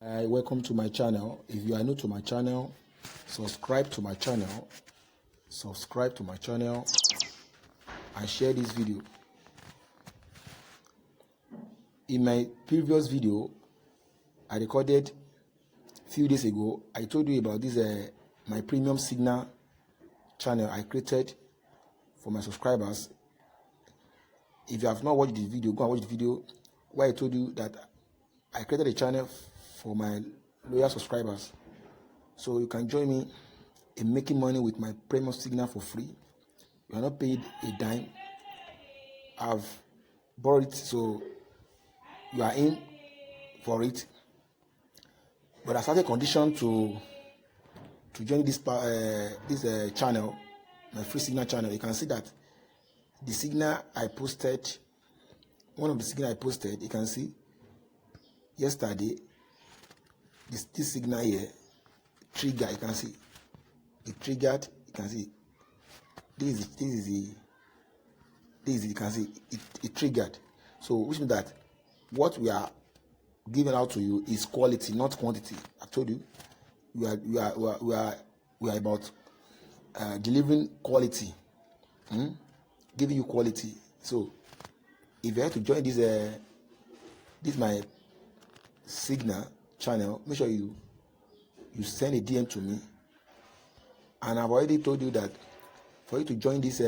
Hi, welcome to my channel. If you are new to my channel, subscribe to my channel, and share this video. In my previous video I recorded a few days ago, I told you about this my premium signal channel I created for my subscribers. If you have not watched the video, go and watch the video where I told you that I created a channel for my loyal subscribers, so you can join me in making money with my premium signal for free. You are not paid a dime. I've bought it, so you are in for it. But I started condition to join this channel, my free signal channel. You can see that the signal I posted, one of the signal I posted, you can see yesterday. This signal here trigger, you can see it triggered. You can see this is you can see it triggered. So which means that what we are giving out to you is quality, not quantity. I told you we are about delivering quality, giving you quality. So if you have to join this my signal channel, make sure you send a DM to me. And I've already told you that for you to join this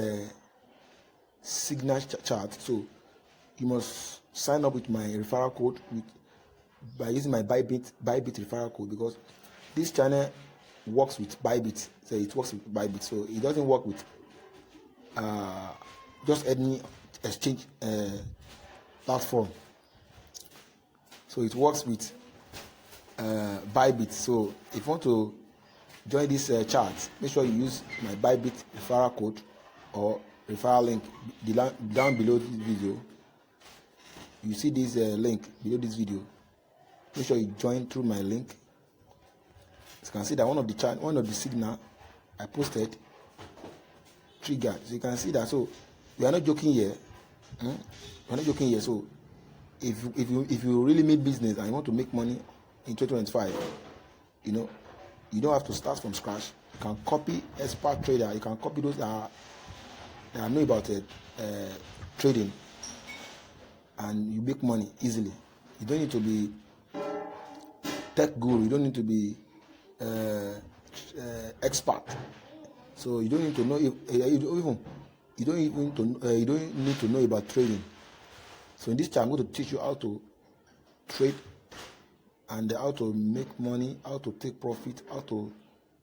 signal chart, so you must sign up with my referral code by using my Bybit referral code, because this channel works with Bybit. So it works with Bybit, so it doesn't work with just any exchange platform. So it works with Bybit. So if you want to join this chart, make sure you use my Bybit referral code or referral link down below this video. You see this link below this video. Make sure you join through my link. You can see that one of the signal I posted triggered. So you can see that. So we are not joking here. We are not joking here. So if you really mean business and you want to make money in 2025, you don't have to start from scratch. You can copy expert trader. You can copy those that know about trading, and you make money easily. You don't need to be tech guru. You don't need to be expert. So you don't need to know you don't need to know about trading. So in this time, I'm going to teach you how to trade and how to make money, how to take profit, how to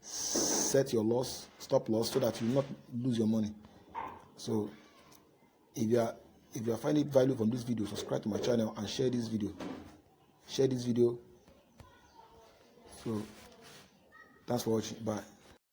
set your stop loss, so that you not lose your money. So if you are finding value from this video, subscribe to my channel and share this video. So thanks for watching. Bye.